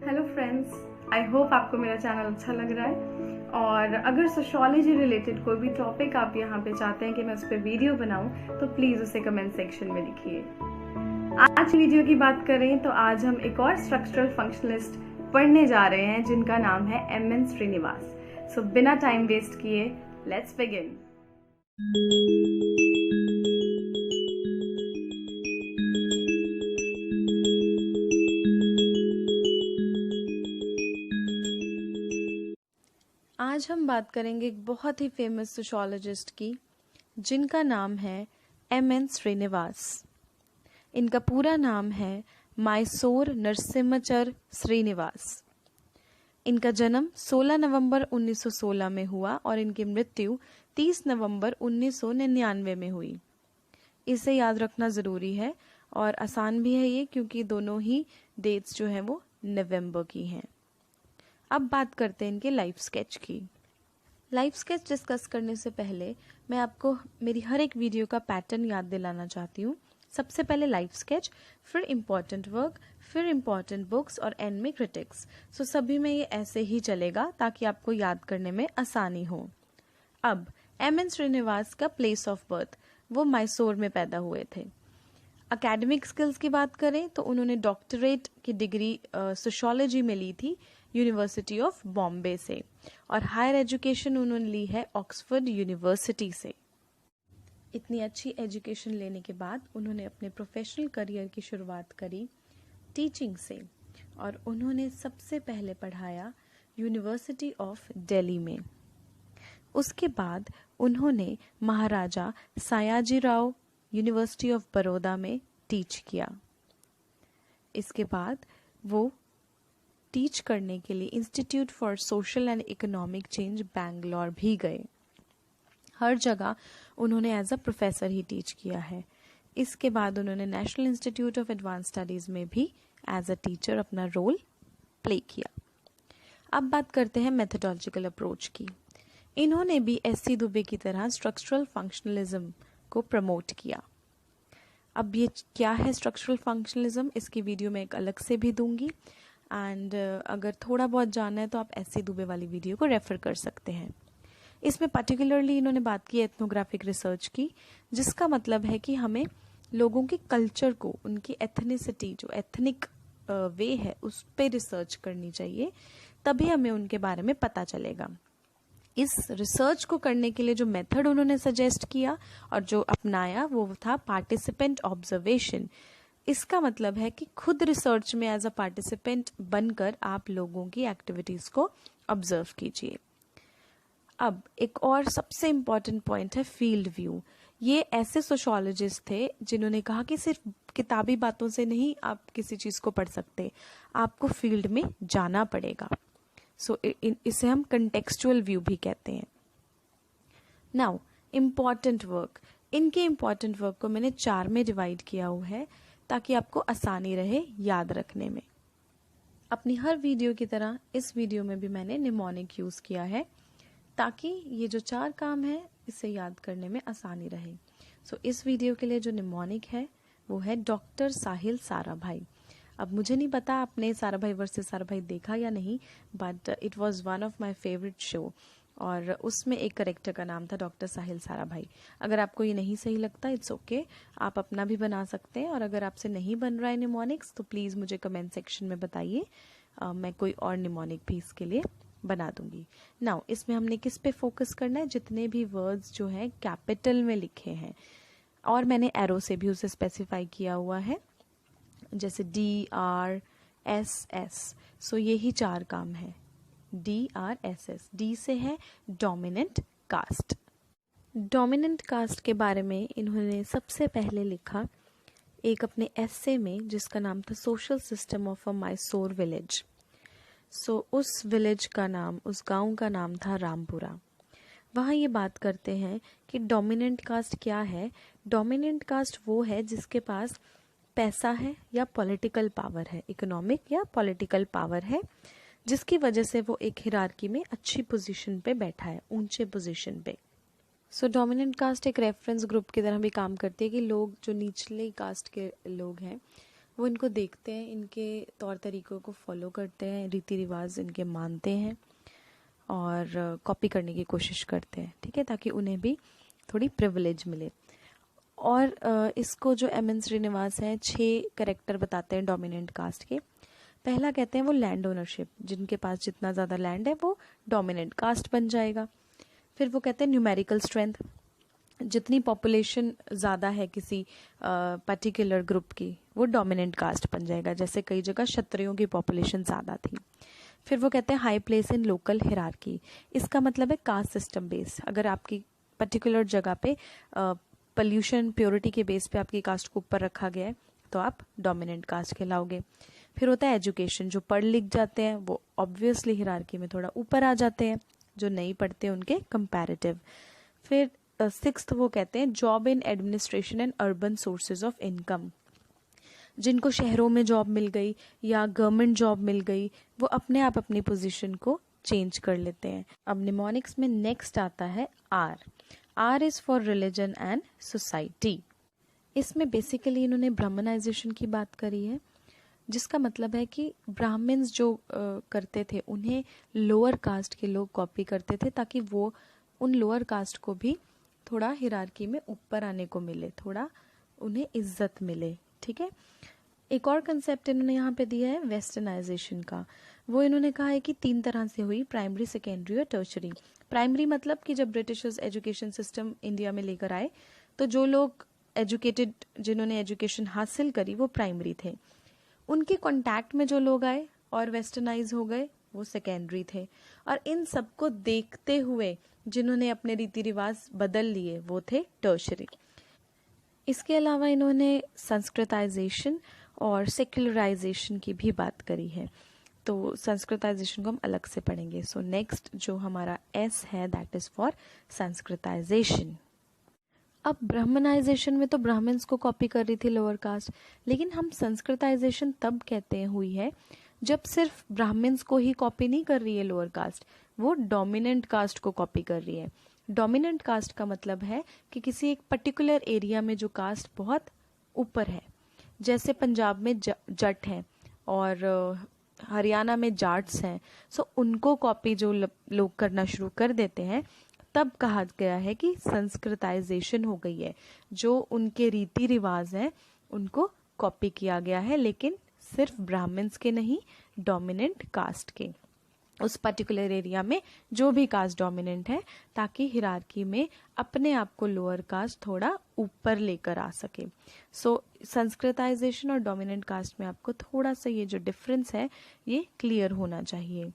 Hello friends, I hope आपको मेरा channel अच्छा लग रहा है। और अगर सोशोलॉजी रिलेटेड कोई भी टॉपिक आप यहाँ पे चाहते हैं कि मैं उस पर वीडियो बनाऊँ तो प्लीज़ उसे कमेंट सेक्शन में लिखिए। आज वीडियो की बात करें तो आज हम एक और स्ट्रक्चरल फंक्शनलिस्ट पढ़ने जा रहे हैं जिनका नाम है एम.एन. श्रीनिवास। सो बिना टाइम वेस्ट किए लेट्स बिगिन। आज हम बात करेंगे एक बहुत ही फेमस सोशोलॉजिस्ट की जिनका नाम है एम.एन. श्रीनिवास। इनका पूरा नाम है माइसोर नरसिम्हचर श्रीनिवास। इनका जन्म 16 नवंबर 1916 में हुआ और इनकी मृत्यु 30 नवंबर 1999 में हुई। इसे याद रखना ज़रूरी है और आसान भी है ये, क्योंकि दोनों ही डेट्स जो हैं वो नवंबर की हैं। अब बात करते हैं इनके लाइफ स्केच की। लाइफ स्केच डिस्कस करने से पहले मैं आपको मेरी हर एक वीडियो का पैटर्न याद दिलाना चाहती हूँ। सबसे पहले लाइफ स्केच, फिर इम्पॉर्टेंट वर्क, फिर इम्पॉर्टेंट बुक्स और एंड में क्रिटिक्स। सो सभी में ये ऐसे ही चलेगा ताकि आपको याद करने में आसानी हो। अब एम.एन. श्रीनिवास का प्लेस ऑफ बर्थ, वो मैसूर में पैदा हुए थे। एकेडमिक स्किल्स की बात करें तो उन्होंने डॉक्टरेट की डिग्री सोशियोलॉजी में ली थी यूनिवर्सिटी ऑफ बॉम्बे से, और हायर एजुकेशन उन्होंने ली है ऑक्सफोर्ड यूनिवर्सिटी से। इतनी अच्छी एजुकेशन लेने के बाद उन्होंने अपने प्रोफेशनल करियर की शुरुआत करी टीचिंग से, और उन्होंने सबसे पहले पढ़ाया यूनिवर्सिटी ऑफ दिल्ली में। उसके बाद उन्होंने महाराजा सयाजीराव यूनिवर्सिटी ऑफ बड़ौदा में टीच किया। इसके बाद वो टीच करने के लिए institute for social and economic change Bangalore भी गए। हर जगह उन्होंने एज अ प्रोफेसर ही टीच किया है। इसके बाद उन्होंने national institute of advance studies में भी एज अ टीचर अपना रोल प्ले किया। अब बात करते हैं मेथोडोलॉजिकल अप्रोच की। इन्होंने भी एस.सी. दुबे की तरह स्ट्रक्चरल फंक्शनलिज्म को प्रमोट किया। अब ये क्या है स्ट्रक्चरल फंक्शनलिज्म, इसकी वीडियो मैं एक अलग से भी दूंगी, एंड अगर थोड़ा बहुत जानना है तो आप एस.सी. दुबे वाली वीडियो को रेफर कर सकते हैं। इसमें पर्टिकुलरली इन्होंने बात की एथनोग्राफिक रिसर्च की, जिसका मतलब है कि हमें लोगों के कल्चर को, उनकी एथनिसिटी, जो एथनिक वे है, उस पर रिसर्च करनी चाहिए, तभी हमें उनके बारे में पता चलेगा। इस रिसर्च को करने के लिए जो मेथड उन्होंने सजेस्ट किया और जो अपनाया वो था पार्टिसिपेंट ऑब्जर्वेशन। इसका मतलब है कि खुद रिसर्च में एज अ पार्टिसिपेंट बनकर आप लोगों की एक्टिविटीज को ऑब्जर्व कीजिए। अब एक और सबसे इम्पॉर्टेंट पॉइंट है फील्ड व्यू। ये ऐसे सोशोलॉजिस्ट थे जिन्होंने कहा कि सिर्फ किताबी बातों से नहीं आप किसी चीज को पढ़ सकते, आपको फील्ड में जाना पड़ेगा। सो इसे हम कंटेक्सचुअल व्यू भी कहते हैं। नाउ इम्पॉर्टेंट वर्क, इनके इम्पॉर्टेंट वर्क को मैंने 4 में डिवाइड किया हुआ है ताकि आपको आसानी रहे याद रखने में। अपनी हर वीडियो की तरह इस वीडियो में भी मैंने निमोनिक यूज किया है ताकि ये जो 4 काम है इसे याद करने में आसानी रहे। सो इस वीडियो के लिए जो निमोनिक है वो है डॉक्टर साहिल साराभाई। अब मुझे नहीं पता आपने साराभाई वर्सेस साराभाई देखा या नहीं, but it was one of my favourite show, और उसमें एक करेक्टर का नाम था डॉक्टर साहिल साराभाई। अगर आपको ये नहीं सही लगता इट्स ओके, आप अपना भी बना सकते हैं, और अगर आपसे नहीं बन रहा है निमोनिक्स तो प्लीज़ मुझे कमेंट सेक्शन में बताइए, मैं कोई और निमोनिक भी इसके लिए बना दूंगी। नाउ इसमें हमने किस पे फोकस करना है, जितने भी वर्ड्स जो हैं कैपिटल में लिखे हैं, और मैंने एरो से भी उसे स्पेसिफाई किया हुआ है, जैसे DRSS। सो यही 4 काम है, DRSS। डी से है डोमिनेंट कास्ट। डोमिनेंट कास्ट के बारे में इन्होंने सबसे पहले लिखा एक अपने एस्से में जिसका नाम था social system of a Mysore village. So उस विलेज का नाम, उस गांव का नाम था रामपुरा। वहाँ ये बात करते हैं कि डोमिनेंट कास्ट क्या है। डोमिनेंट कास्ट वो है जिसके पास पैसा है या पॉलिटिकल पावर है, इकोनॉमिक या पॉलिटिकल पावर है, जिसकी वजह से वो एक हिरार्की में अच्छी पोजीशन पे बैठा है, ऊंचे पोजीशन पे। सो डोमिनेंट कास्ट एक रेफरेंस ग्रुप की तरह भी काम करती है कि लोग जो निचले कास्ट के लोग हैं वो इनको देखते हैं, इनके तौर तरीक़ों को फॉलो करते हैं, रीति रिवाज इनके मानते हैं और कॉपी करने की कोशिश करते हैं, ठीक है, ताकि उन्हें भी थोड़ी प्रिविलेज मिले। और इसको जो एम एन श्रीनिवास हैं 6 कैरेक्टर बताते हैं डोमिनेंट कास्ट के। पहला कहते हैं वो लैंड ओनरशिप, जिनके पास जितना ज़्यादा लैंड है वो डोमिनेंट कास्ट बन जाएगा। फिर वो कहते हैं न्यूमेरिकल स्ट्रेंथ, जितनी पॉपुलेशन ज़्यादा है किसी पर्टिकुलर ग्रुप की वो डोमिनेंट कास्ट बन जाएगा, जैसे कई जगह क्षत्रियों की पॉपुलेशन ज़्यादा थी। फिर वो कहते हैं high place in local hierarchy, इसका मतलब है कास्ट सिस्टम बेस। अगर आपकी पर्टिकुलर जगह पे पोल्यूशन प्योरिटी के बेस पे आपकी कास्ट को ऊपर रखा गया है तो आप डोमिनेंट कास्ट कहलाओगे। फिर होता है एजुकेशन, जो पढ़ लिख जाते हैं वो ऑब्वियसली हिरार्की में थोड़ा ऊपर आ जाते हैं, जो नहीं पढ़ते उनके कंपैरेटिव। फिर 6th वो कहते हैं job in administration and urban sources of income, जिनको शहरों में जॉब मिल गई या गवर्नमेंट जॉब मिल गई वो अपने आप अपनी पोजीशन को चेंज कर लेते हैं। अब निमोनिक्स में नेक्स्ट आता है R. R is for religion and society. इसमें बेसिकली इन्होंने ब्राह्मणाइजेशन की बात करी है, जिसका मतलब है कि ब्राह्मण्स जो करते थे उन्हें लोअर कास्ट के लोग कॉपी करते थे, ताकि वो उन लोअर कास्ट को भी थोड़ा हिरार्की में ऊपर आने को मिले, थोड़ा उन्हें इज्जत मिले, ठीक है। एक और कंसेप्ट इन्होंने यहाँ पे दिया है वेस्टर्नाइजेशन का। वो इन्होंने कहा है कि 3 तरह से हुई, प्राइमरी, सेकेंडरी और टर्शरी। प्राइमरी मतलब कि जब ब्रिटिशर्स एजुकेशन सिस्टम इंडिया में लेकर आए तो जो लोग एजुकेटेड, जिन्होंने एजुकेशन हासिल करी वो प्राइमरी थे। उनके कांटेक्ट में जो लोग आए और वेस्टर्नाइज हो गए वो सेकेंडरी थे। और इन सबको देखते हुए जिन्होंने अपने रीति रिवाज बदल लिए वो थे टर्शरी। इसके अलावा इन्होंने संस्कृताइजेशन और सेक्युलराइजेशन की भी बात करी है, तो संस्कृताइजेशन को हम अलग से पढ़ेंगे। सो नेक्स्ट जो हमारा एस है दैट इज फॉर संस्कृताइजेशन। अब ब्राह्मणाइजेशन में तो ब्राह्मण्स को कॉपी कर रही थी लोअर कास्ट, लेकिन हम संस्कृताइजेशन तब कहते हैं हुई है जब सिर्फ ब्राह्मण्स को ही कॉपी नहीं कर रही है लोअर कास्ट, वो डोमिनेंट कास्ट को कॉपी कर रही है। डोमिनेंट कास्ट का मतलब है कि किसी एक पर्टिकुलर एरिया में जो कास्ट बहुत ऊपर है, जैसे पंजाब में जट हैं और हरियाणा में जाट्स हैं, सो उनको कॉपी जो लोग करना शुरू कर देते हैं, तब कहा गया है कि संस्कृताइजेशन हो गई है। जो उनके रीति रिवाज हैं उनको कॉपी किया गया है, लेकिन सिर्फ ब्राह्मण्स के नहीं, डोमिनेंट कास्ट के, उस पर्टिकुलर एरिया में जो भी कास्ट डोमिनेंट है, ताकि हिरार्की में अपने आप को लोअर कास्ट थोड़ा ऊपर लेकर आ सके। सो संस्कृताइजेशन और डोमिनेंट कास्ट में आपको थोड़ा सा ये जो डिफरेंस है ये क्लियर होना चाहिए।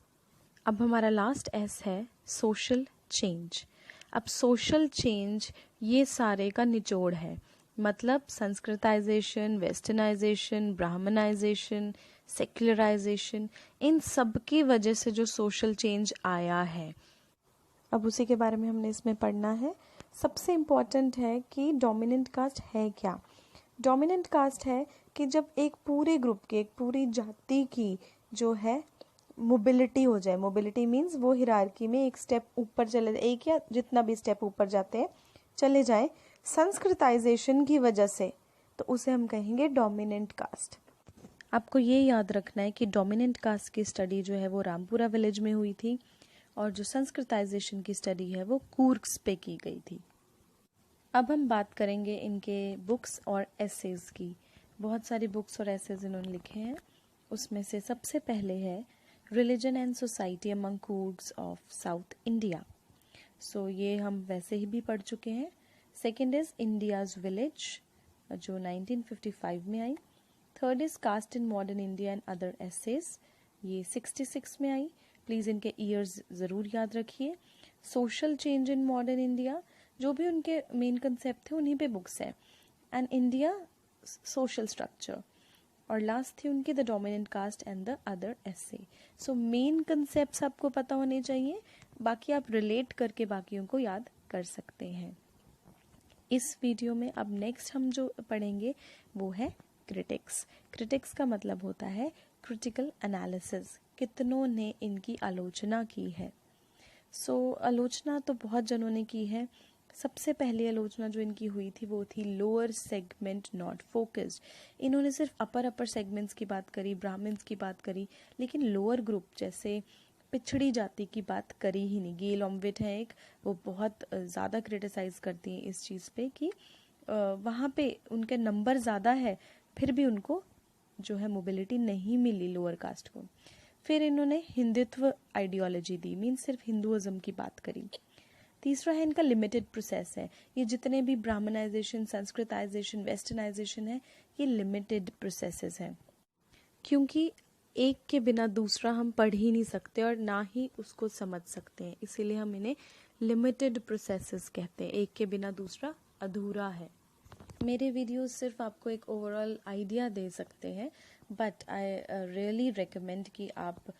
अब हमारा लास्ट एस है सोशल चेंज। अब सोशल चेंज ये सारे का निचोड़ है, मतलब संस्कृताइजेशन, वेस्टर्नाइजेशन, ब्राह्मणाइजेशन, सेक्युलराइजेशन, इन सब की वजह से जो सोशल चेंज आया है, अब उसी के बारे में हमने इसमें पढ़ना है। सबसे इम्पॉर्टेंट है कि डोमिनेंट कास्ट है क्या। डोमिनेंट कास्ट है कि जब एक पूरे ग्रुप की, एक पूरी जाति की जो है मोबिलिटी हो जाए। मोबिलिटी मीन्स वो हिरार्की में एक स्टेप ऊपर चले जाए, एक या जितना भी स्टेप ऊपर जाते हैं चले जाए संस्कृताइजेशन की वजह से, तो उसे हम कहेंगे डोमिनेंट कास्ट। आपको ये याद रखना है कि डोमिनेंट कास्ट की स्टडी जो है वो रामपुरा विलेज में हुई थी और जो संस्कृताइजेशन की स्टडी है वो कूर्ग्स पे की गई थी। अब हम बात करेंगे इनके बुक्स और एसेज की। बहुत सारी बुक्स और एसेज इन्होंने लिखे हैं, उसमें से सबसे पहले है religion and society among Coorgs of South India. So ये हम वैसे ही भी पढ़ चुके हैं। सेकेंड इज इंडियाज विलेज जो 1955 में आई। Third is caste in modern India and other essays, ये 66 में आई। प्लीज़ इनके ईयर्स ज़रूर याद रखिए। Social change in modern India, जो भी उनके मेन कंसेप्ट थे उन्हीं पे बुक्स हैं। एंड इंडिया सोशल स्ट्रक्चर, और लास्ट थी उनकी the dominant caste and the other essay. So main concepts आपको पता होने चाहिए, बाकी आप रिलेट करके बाकियों को याद कर सकते हैं। इस वीडियो में अब नेक्स्ट हम जो पढ़ेंगे वो है क्रिटिक्स। क्रिटिक्स का मतलब होता है क्रिटिकल एनालिसिस, कितनों ने इनकी आलोचना की है। सो आलोचना तो बहुत जनों ने की है, सबसे पहली आलोचना जो इनकी हुई थी वो थी लोअर सेगमेंट नॉट फोकस्ड। इन्होंने सिर्फ अपर सेगमेंट्स की बात करी, ब्राह्मण्स की बात करी, लेकिन लोअर ग्रुप जैसे पिछड़ी जाति की बात करी ही नहीं। गेल ऑम्विट है एक, वो बहुत ज़्यादा क्रिटिसाइज़ करती हैं इस चीज़ पे कि वहाँ पे उनके नंबर ज़्यादा है फिर भी उनको जो है मोबिलिटी नहीं मिली लोअर कास्ट को। फिर इन्होंने हिंदुत्व आइडियोलॉजी दी, मीन्स सिर्फ हिंदुइज्म की बात करी। तीसरा है इनका लिमिटेड प्रोसेस है। ये जितने भी ब्राह्मणाइजेशन, संस्कृताइजेशन, वेस्टर्नाइजेशन है, ये लिमिटेड प्रोसेसेस हैं, क्योंकि एक के बिना दूसरा हम पढ़ ही नहीं सकते और ना ही उसको समझ सकते हैं, इसीलिए हम इन्हें लिमिटेड प्रोसेसेस कहते हैं। एक के बिना दूसरा अधूरा है। मेरे वीडियोस सिर्फ आपको एक ओवरऑल आइडिया दे सकते हैं, बट आई रियली रिकमेंड कि आप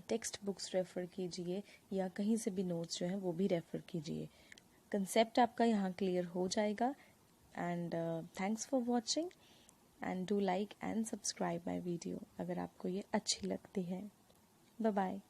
टेक्स्ट बुक्स रेफ़र कीजिए या कहीं से भी नोट्स जो हैं वो भी रेफ़र कीजिए। कंसेप्ट आपका यहाँ क्लियर हो जाएगा। And thanks for watching and do like and subscribe my video अगर आपको ये अच्छी लगती है। Bye bye.